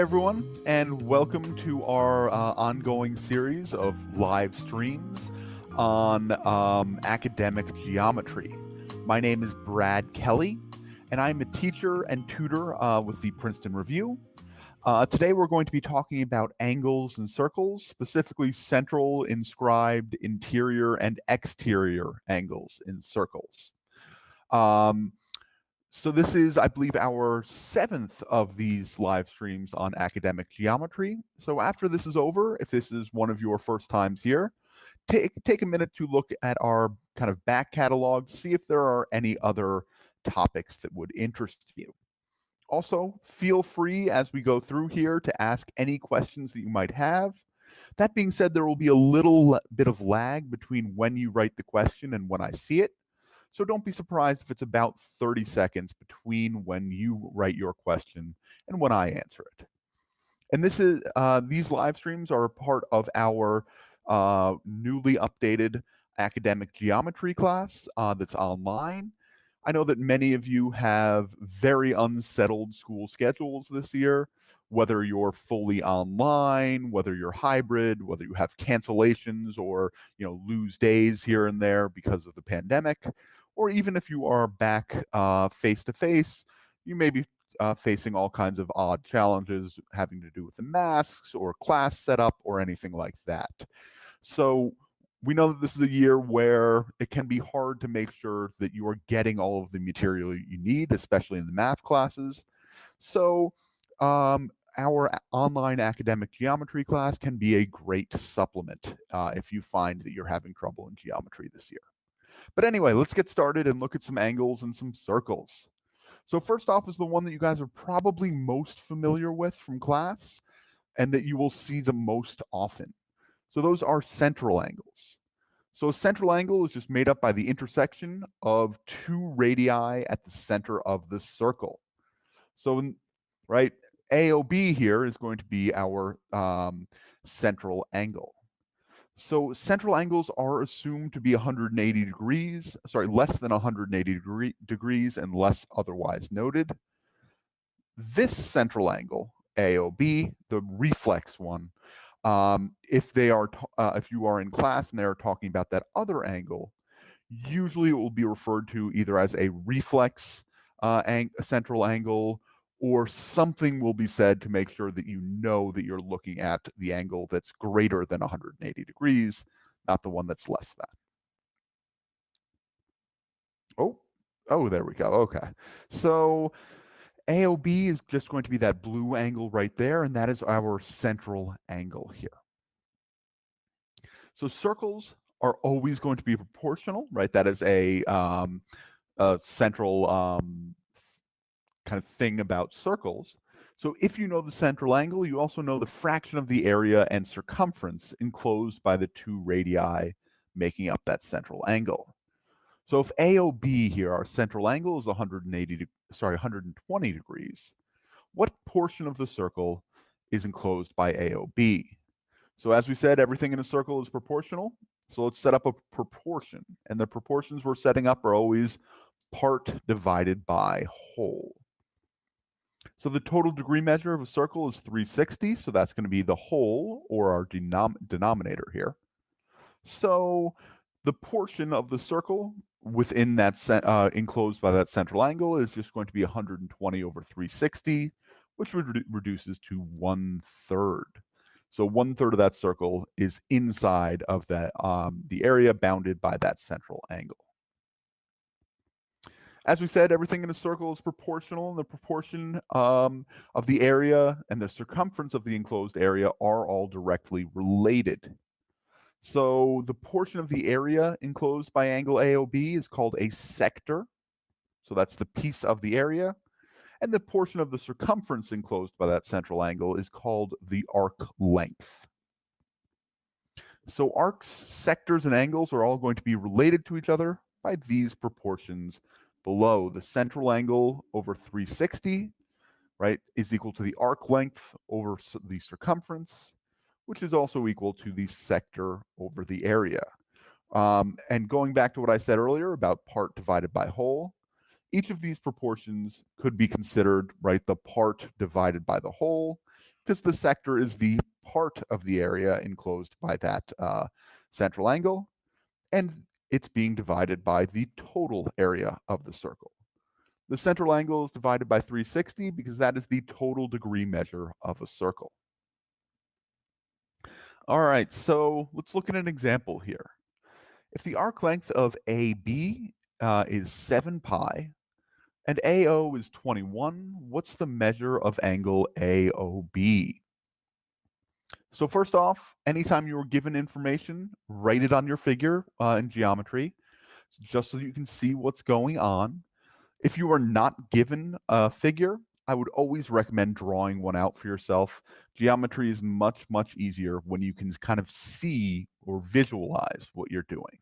everyone, and welcome to our ongoing series of live streams on academic geometry. My name is Brad Kelly, and I'm a teacher and tutor with the Princeton Review. Today we're going to be talking about angles and circles, specifically central, inscribed, interior, and exterior angles in circles. So this is, I believe, our 7th of these live streams on academic geometry. So after this is over, if this is one of your first times here, take a minute to look at our kind of back catalog, see if there are any other topics that would interest you. Also, feel free as we go through here to ask any questions that you might have. That being said, there will be a little bit of lag between when you write the question and when I see it. So don't be surprised if it's about 30 seconds between when you write your question and when I answer it. And these live streams are a part of our newly updated academic geometry class that's online. I know that many of you have very unsettled school schedules this year, whether you're fully online, whether you're hybrid, whether you have cancellations or lose days here and there because of the pandemic, or even if you are back face-to-face, you may be facing all kinds of odd challenges having to do with the masks or class setup or anything like that. So we know that this is a year where it can be hard to make sure that you are getting all of the material you need, especially in the math classes. So our online academic geometry class can be a great supplement if you find that you're having trouble in geometry this year. But anyway, let's get started and look at some angles and some circles. So first off is the one that you guys are probably most familiar with from class and that you will see the most often. So those are central angles. So a central angle is just made up by the intersection of two radii at the center of the circle. So, right, AOB here is going to be our central angle. So central angles are assumed to be 180 degrees, less than 180 degrees unless otherwise noted. This central angle, AOB, the reflex one, if you are in class and they are talking about that other angle, usually it will be referred to either as a reflex central angle, or something will be said to make sure that you know that you're looking at the angle that's greater than 180 degrees, not the one that's less than. Oh, there we go. Okay. So AOB is just going to be that blue angle right there, and that is our central angle here. So circles are always going to be proportional, right? That is a central kind of thing about circles. So if you know the central angle, you also know the fraction of the area and circumference enclosed by the two radii making up that central angle. So if AOB here, our central angle, is 120 degrees, what portion of the circle is enclosed by AOB? So as we said, everything in a circle is proportional. So let's set up a proportion. And the proportions we're setting up are always part divided by whole. So the total degree measure of a circle is 360. So that's going to be the whole, or our denominator here. So the portion of the circle within that enclosed by that central angle is just going to be 120 over 360, which reduces to 1/3. So 1/3 of that circle is inside of the area bounded by that central angle. As we said, everything in a circle is proportional, and the proportion of the area and the circumference of the enclosed area are all directly related. So the portion of the area enclosed by angle AOB is called a sector. So that's the piece of the area. And the portion of the circumference enclosed by that central angle is called the arc length. So arcs, sectors, and angles are all going to be related to each other by these proportions below. The central angle over 360, right, is equal to the arc length over the circumference, which is also equal to the sector over the area. And going back to what I said earlier about part divided by whole, each of these proportions could be considered, right, the part divided by the whole, because the sector is the part of the area enclosed by that central angle, and it's being divided by the total area of the circle. The central angle is divided by 360 because that is the total degree measure of a circle. All right, so let's look at an example here. If the arc length of AB is 7 pi and AO is 21, what's the measure of angle AOB? So first off, anytime you are given information, write it on your figure in geometry, just so you can see what's going on. If you are not given a figure, I would always recommend drawing one out for yourself. Geometry is much, much easier when you can kind of see or visualize what you're doing.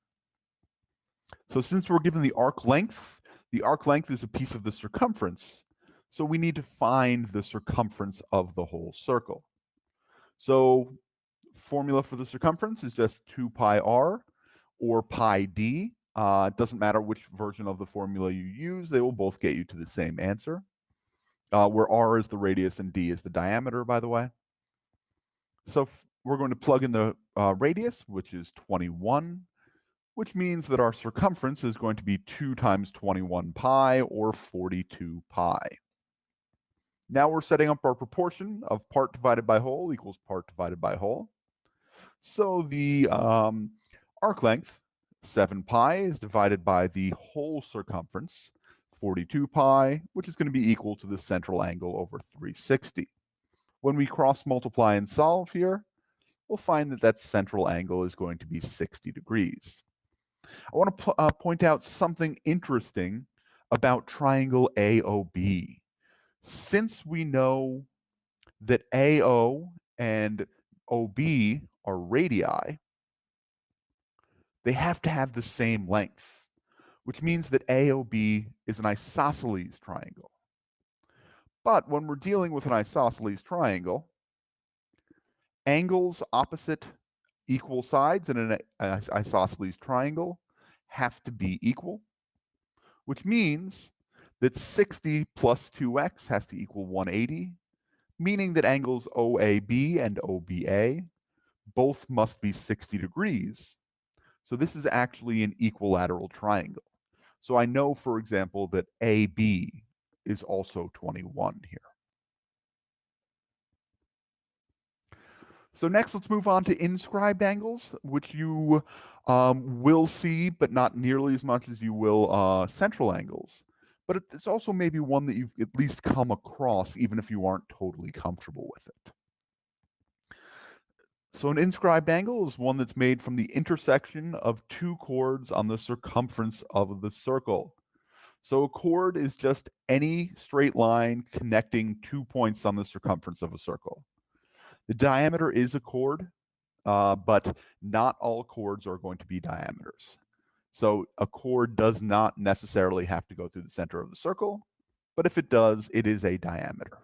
So since we're given the arc length is a piece of the circumference. So we need to find the circumference of the whole circle. So formula for the circumference is just 2 pi r or pi d. It doesn't matter which version of the formula you use, they will both get you to the same answer, where r is the radius and d is the diameter, by the way. So we're going to plug in the radius, which is 21, which means that our circumference is going to be 2 times 21 pi, or 42 pi. Now we're setting up our proportion of part divided by whole equals part divided by whole. So the arc length, 7 pi, is divided by the whole circumference, 42 pi, which is going to be equal to the central angle over 360. When we cross multiply and solve here, we'll find that that central angle is going to be 60 degrees. I want to point out something interesting about triangle AOB. Since we know that AO and OB are radii, they have to have the same length, which means that AOB is an isosceles triangle. But when we're dealing with an isosceles triangle, angles opposite equal sides in an isosceles triangle have to be equal, which means that 60 plus 2x has to equal 180, meaning that angles OAB and OBA both must be 60 degrees. So this is actually an equilateral triangle. So I know, for example, that AB is also 21 here. So next, let's move on to inscribed angles, which you will see, but not nearly as much as you will central angles. But it's also maybe one that you've at least come across, even if you aren't totally comfortable with it. So an inscribed angle is one that's made from the intersection of two chords on the circumference of the circle. So a chord is just any straight line connecting 2 points on the circumference of a circle. The diameter is a chord, but not all chords are going to be diameters. So a chord does not necessarily have to go through the center of the circle, but if it does, it is a diameter.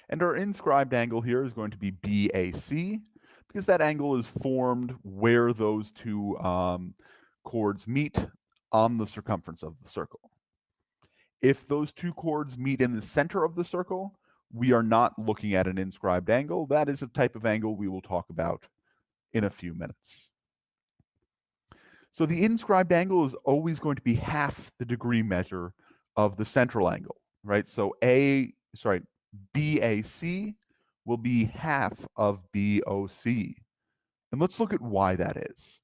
And our inscribed angle here is going to be BAC, because that angle is formed where those two chords meet on the circumference of the circle. If those two chords meet in the center of the circle, we are not looking at an inscribed angle. That is a type of angle we will talk about in a few minutes. So the inscribed angle is always going to be half the degree measure of the central angle, right? So BAC will be half of BOC. And let's look at why that is.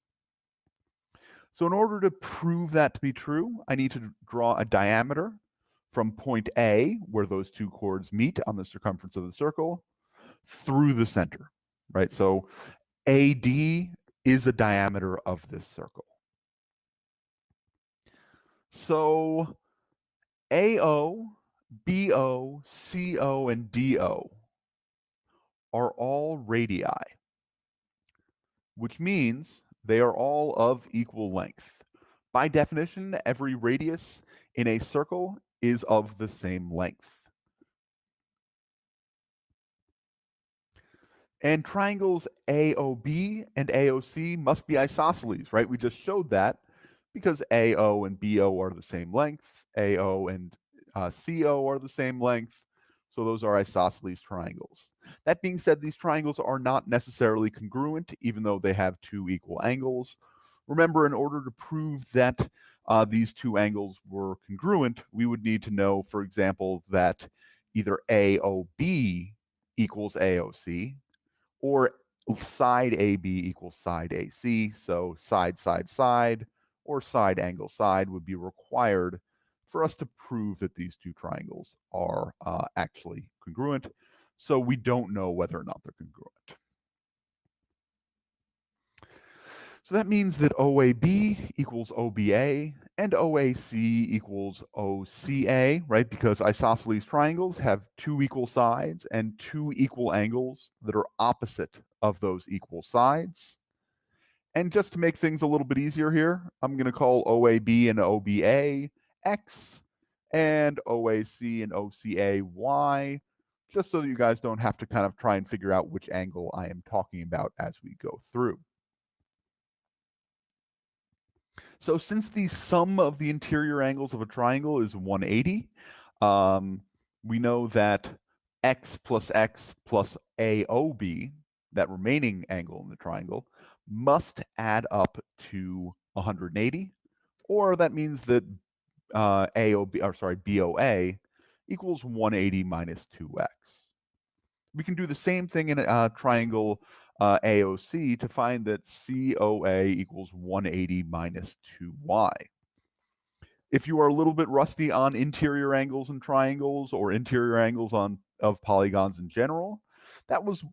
So in order to prove that to be true, I need to draw a diameter from point A, where those two chords meet on the circumference of the circle, through the center, right? So AD is a diameter of this circle. So AO, BO, CO, and DO are all radii, which means they are all of equal length. By definition, every radius in a circle is of the same length. And triangles AOB and AOC must be isosceles, right? We just showed that because AO and BO are the same length, AO and CO are the same length. So those are isosceles triangles. That being said, these triangles are not necessarily congruent, even though they have two equal angles. Remember, in order to prove that these two angles were congruent, we would need to know, for example, that either AOB equals AOC, or side AB equals side AC. So side, side, side, or side angle side would be required for us to prove that these two triangles are actually congruent. So we don't know whether or not they're congruent. So that means that OAB equals OBA and OAC equals OCA, right? Because isosceles triangles have two equal sides and two equal angles that are opposite of those equal sides. And just to make things a little bit easier here, I'm going to call OAB and OBA X and OAC and OCA Y, just so that you guys don't have to kind of try and figure out which angle I am talking about as we go through. So since the sum of the interior angles of a triangle is 180, we know that x plus AOB, that remaining angle in the triangle, must add up to 180, or that means that BOA equals 180 minus 2x. We can do the same thing in a triangle AOC to find that COA equals 180 minus 2y. If you are a little bit rusty on interior angles and triangles or interior angles of polygons in general, that was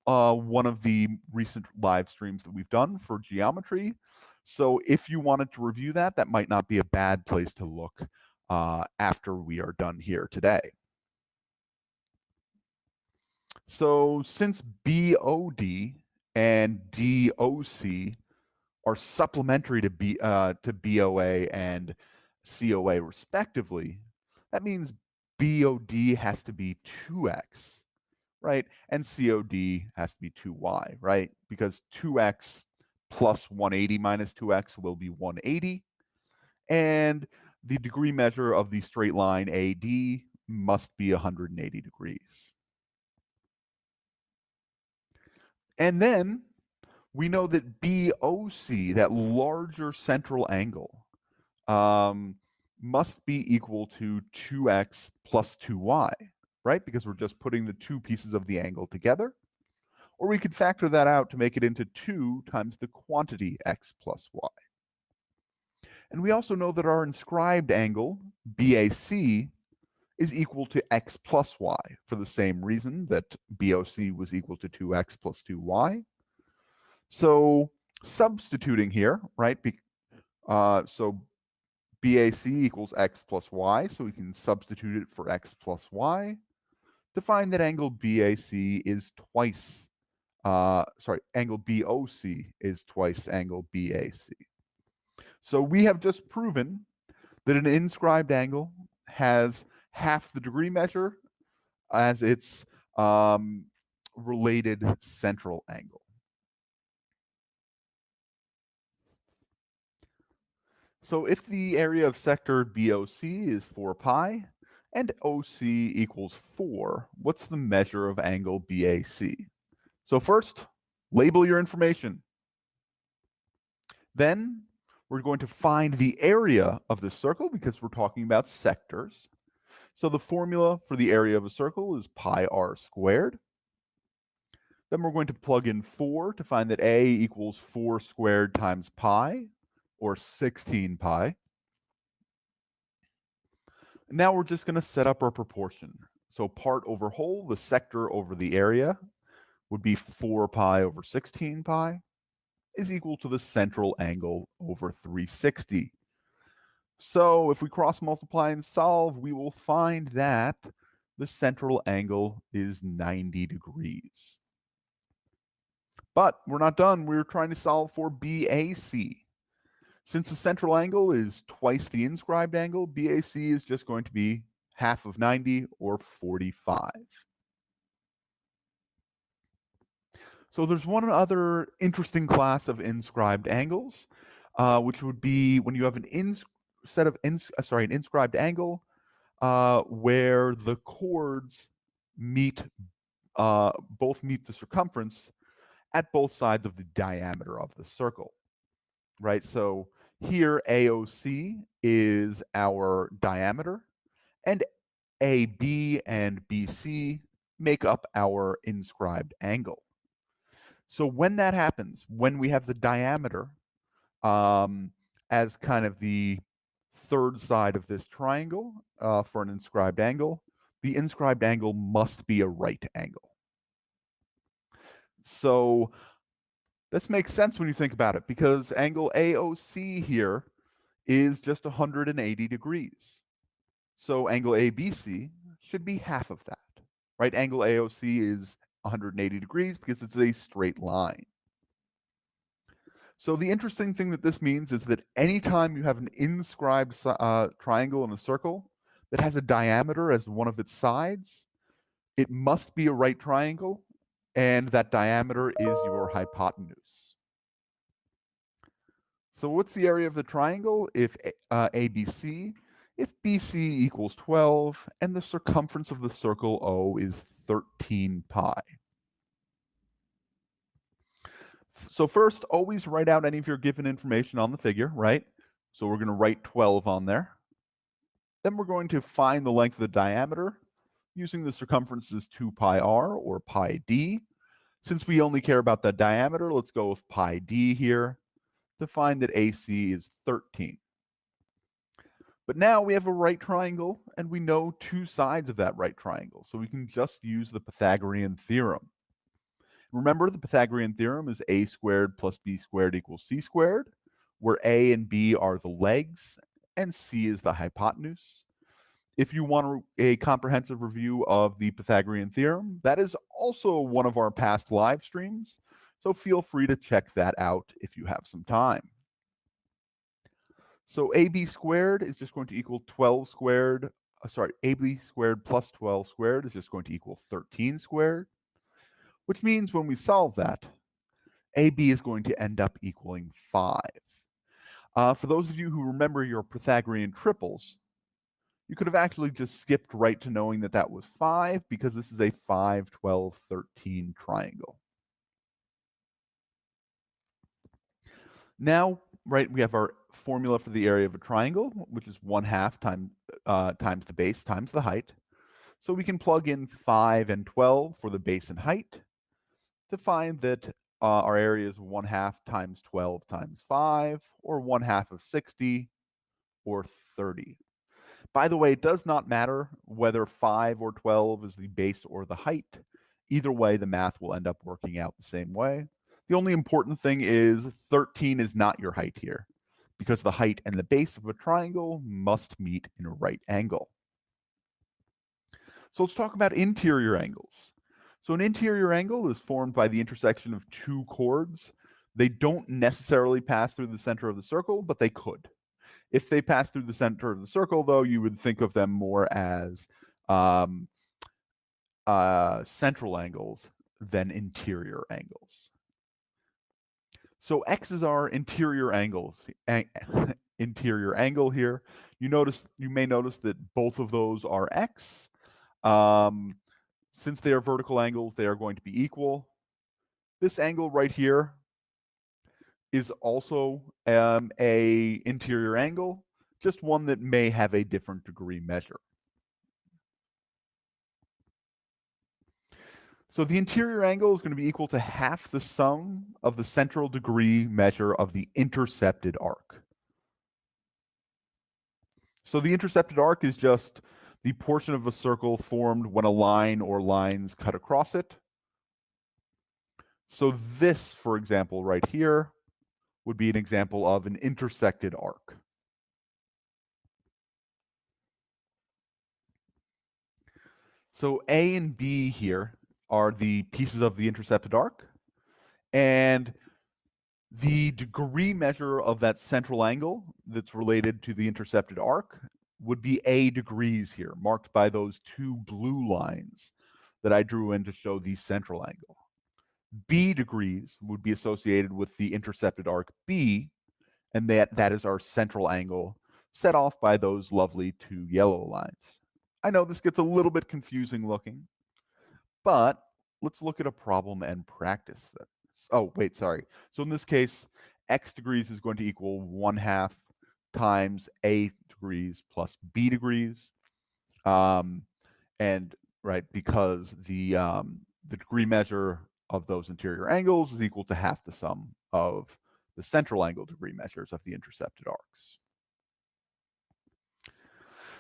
one of the recent live streams that we've done for geometry. So if you wanted to review that, that might not be a bad place to look after we are done here today. So since BOD and DOC are supplementary to BOA and COA respectively, that means BOD has to be 2x, right? And COD has to be 2y, right? Because 2x plus 180 minus 2x will be 180. And the degree measure of the straight line AD must be 180 degrees. And then we know that BOC, that larger central angle, must be equal to 2x plus 2y, right? Because we're just putting the two pieces of the angle together. Or we could factor that out to make it into 2 times the quantity x plus y. And we also know that our inscribed angle, BAC, is equal to x plus y for the same reason that BOC was equal to 2x plus 2y. So substituting here, right? So BAC equals x plus y, so we can substitute it for x plus y to find that angle BAC is twice, angle BOC is twice angle BAC. So we have just proven that an inscribed angle has half the degree measure as its related central angle. So if the area of sector BOC is 4 pi and OC equals 4, what's the measure of angle BAC? So first, label your information. Then we're going to find the area of the circle because we're talking about sectors. So the formula for the area of a circle is pi r squared. Then we're going to plug in 4 to find that A equals 4 squared times pi, or 16 pi. Now we're just going to set up our proportion. So part over whole, the sector over the area, would be 4 pi over 16 pi is equal to the central angle over 360. So if we cross multiply and solve, we will find that the central angle is 90 degrees. But we're not done. We're trying to solve for BAC. Since the central angle is twice the inscribed angle, BAC is just going to be half of 90, or 45. So there's one other interesting class of inscribed angles, which would be when you have an inscribed angle where the chords both meet the circumference at both sides of the diameter of the circle, right? So here AOC is our diameter, and AB and BC make up our inscribed angle. So when that happens, when we have the diameter as kind of the third side of this triangle for an inscribed angle, the inscribed angle must be a right angle. So this makes sense when you think about it, because angle AOC here is just 180 degrees. So angle ABC should be half of that, right? Angle AOC is 180 degrees because it's a straight line. So the interesting thing that this means is that anytime you have an inscribed triangle in a circle that has a diameter as one of its sides, it must be a right triangle, and that diameter is your hypotenuse. So what's the area of the triangle if ABC? If BC equals 12 and the circumference of the circle O is 13 pi. So first, always write out any of your given information on the figure, right? So we're going to write 12 on there. Then we're going to find the length of the diameter using the circumference as 2 pi r or pi d. Since we only care about the diameter, let's go with pi d here to find that AC is 13. But now we have a right triangle and we know two sides of that right triangle, so we can just use the Pythagorean theorem. Remember, the Pythagorean theorem is a squared plus b squared equals c squared, where a and b are the legs and c is the hypotenuse. If you want a comprehensive review of the Pythagorean theorem, that is also one of our past live streams, so feel free to check that out if you have some time. So AB squared is just going to equal 12 squared, AB squared plus 12 squared is just going to equal 13 squared, which means when we solve that, AB is going to end up equaling 5. For those of you who remember your Pythagorean triples, you could have actually just skipped right to knowing that that was 5 because this is a 5, 12, 13 triangle. Now, right, we have our formula for the area of a triangle, which is 1/2 times the base times the height. So we can plug in 5 and 12 for the base and height to find that our area is 1/2 times 12 times 5, or 1/2 of 60, or 30. By the way, it does not matter whether 5 or 12 is the base or the height. Either way, the math will end up working out the same way. The only important thing is 13 is not your height here, because the height and the base of a triangle must meet in a right angle. So let's talk about interior angles. So an interior angle is formed by the intersection of two chords. They don't necessarily pass through the center of the circle, but they could. If they pass through the center of the circle, though, you would think of them more as central angles than interior angles. So X is our interior interior angle here. You may notice that both of those are X. Since they are vertical angles, they are going to be equal. This angle right here is also a interior angle, just one that may have a different degree measure. So the interior angle is going to be equal to half the sum of the central degree measure of the intercepted arc. So the intercepted arc is just the portion of a circle formed when a line or lines cut across it. So this, for example, right here, would be an example of an intersected arc. So A and B here are the pieces of the intercepted arc, and the degree measure of that central angle that's related to the intercepted arc would be A degrees here, marked by those two blue lines that I drew in to show the central angle. B degrees would be associated with the intercepted arc B, and that is our central angle, set off by those lovely two yellow lines. I know this gets a little bit confusing looking, But let's look at a problem and practice this. Oh, wait, sorry. So in this case, x degrees is going to equal 1/2 times a degrees plus b degrees. And right, because the degree measure of those interior angles is equal to half the sum of the central angle degree measures of the intercepted arcs.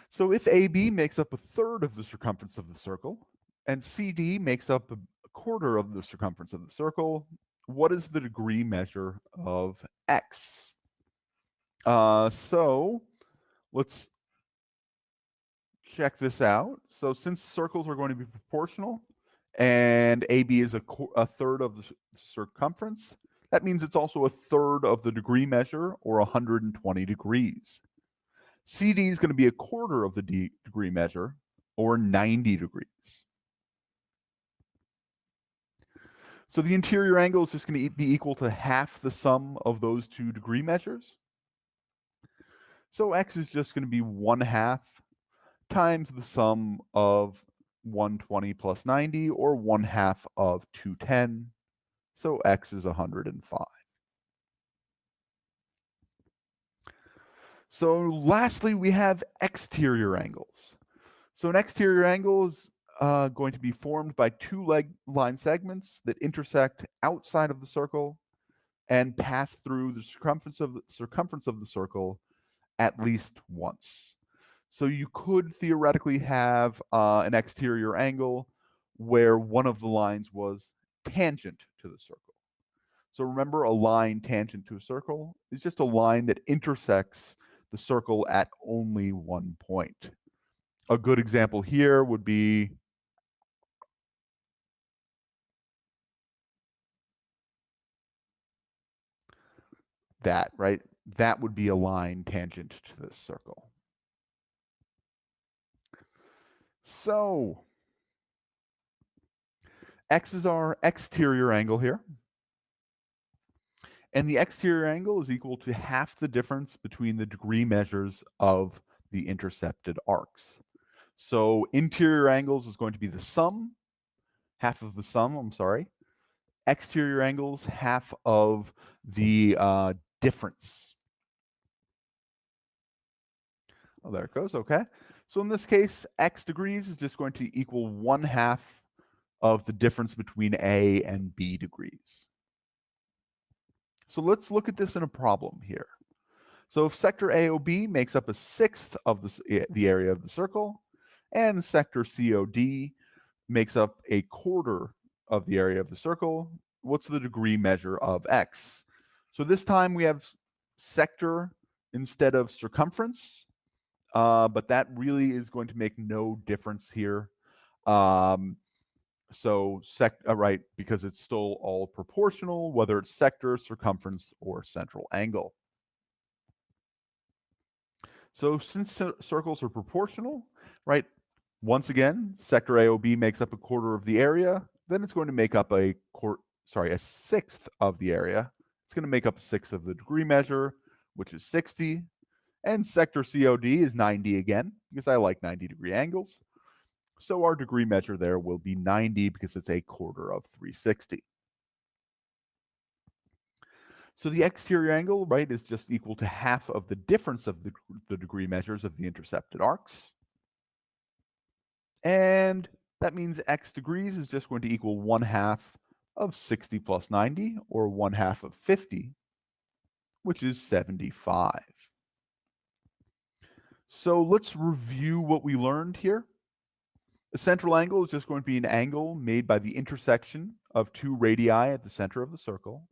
So if AB makes up 1/3 of the circumference of the circle, and CD makes up 1/4 of the circumference of the circle, what is the degree measure of X? So let's check this out. So since circles are going to be proportional, and AB is 1/3 of the circumference, that means it's also 1/3 of the degree measure, or 120 degrees. CD is going to be 1/4 of the degree measure, or 90 degrees. So the interior angle is just going to be equal to half the sum of those two degree measures. So X is just going to be 1/2 times the sum of 120 plus 90, or 1/2 of 210. So X is 105. So lastly, we have exterior angles. So an exterior angle is going to be formed by two line segments that intersect outside of the circle and pass through the circumference of the circle at least once. So you could theoretically have an exterior angle where one of the lines was tangent to the circle. So remember, a line tangent to a circle is just a line that intersects the circle at only one point. A good example here would be that, right? That would be a line tangent to this circle. So X is our exterior angle here. And the exterior angle is equal to half the difference between the degree measures of the intercepted arcs. So interior angles is going to be the sum, half of the sum, I'm sorry. Exterior angles, half of the difference. Oh, there it goes, okay. So in this case, X degrees is just going to equal 1/2 of the difference between A and B degrees. So let's look at this in a problem here. So if sector AOB makes up 1/6 of the area of the circle, and sector COD makes up 1/4 of the area of the circle, what's the degree measure of X? So this time we have sector instead of circumference, but that really is going to make no difference here. So right, because it's still all proportional, whether it's sector, circumference, or central angle. So since circles are proportional, right, once again, sector AOB makes up 1/4 of the area, then it's going to make up a 1/6 of the area. It's going to make up 1/6 of the degree measure, which is 60. And sector COD is 90 again, because I like 90-degree angles. So our degree measure there will be 90 because it's 1/4 of 360. So the exterior angle, right, is just equal to half of the difference of the degree measures of the intercepted arcs. And that means X degrees is just going to equal 1/2 of 60 plus 90, or 1/2 of 50, which is 75. So let's review what we learned here. The central angle is just going to be an angle made by the intersection of two radii at the center of the circle.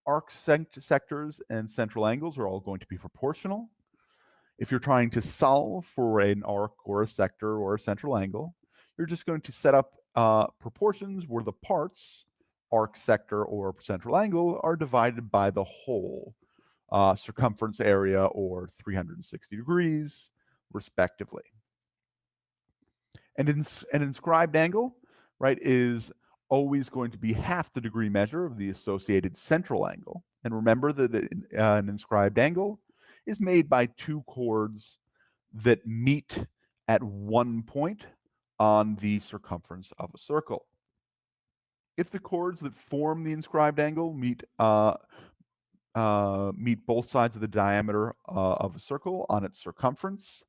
Arc sectors and central angles are all going to be proportional. If you're trying to solve for an arc or a sector or a central angle, you're just going to set up proportions where the parts, arc, sector, or central angle, are divided by the whole circumference area, or 360 degrees, respectively. And an inscribed angle, right, is always going to be half the degree measure of the associated central angle. And remember that an inscribed angle is made by two chords that meet at one point on the circumference of a circle. If the chords that form the inscribed angle meet both sides of the diameter of a circle on its circumference,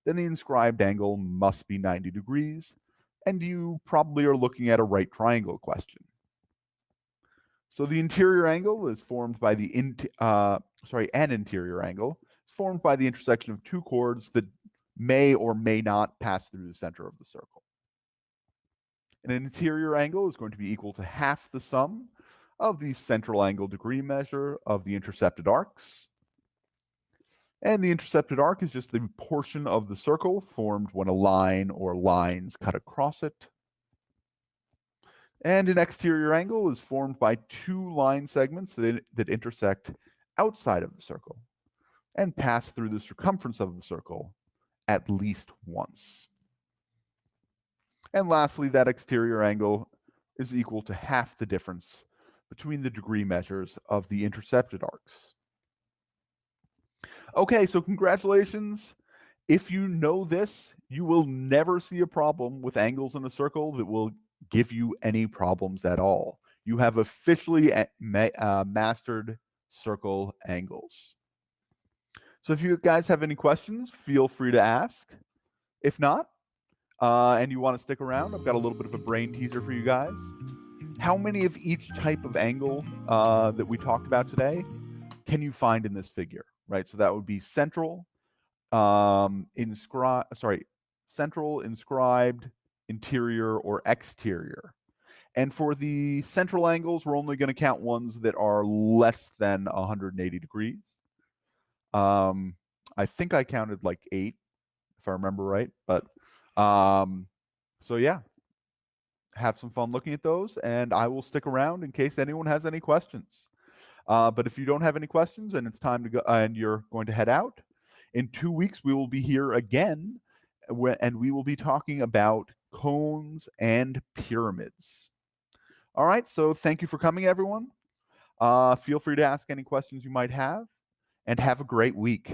then the inscribed angle must be 90 degrees, and you probably are looking at a right triangle question. So the interior angle is formed by an interior angle is formed by the intersection of two chords that may or may not pass through the center of the circle. An interior angle is going to be equal to half the sum of the central angle degree measure of the intercepted arcs. And the intercepted arc is just the portion of the circle formed when a line or lines cut across it. And an exterior angle is formed by two line segments that intersect outside of the circle and pass through the circumference of the circle at least once. And lastly, that exterior angle is equal to half the difference between the degree measures of the intercepted arcs. Okay, so congratulations. If you know this, you will never see a problem with angles in a circle that will give you any problems at all. You have officially mastered circle angles. So if you guys have any questions, feel free to ask. If not, and you want to stick around, I've got a little bit of a brain teaser for you guys. How many of each type of angle that we talked about today can you find in this figure, right? So that would be central, central, inscribed, interior, or exterior. And for the central angles, we're only going to count ones that are less than 180 degrees. I think I counted like 8, if I remember right. But so yeah, have some fun looking at those, and I will stick around in case anyone has any questions. But if you don't have any questions and it's time to go and you're going to head out, in 2 weeks we will be here again, and we will be talking about cones and pyramids. All right, so thank you for coming, everyone. Feel free to ask any questions you might have, and have a great week.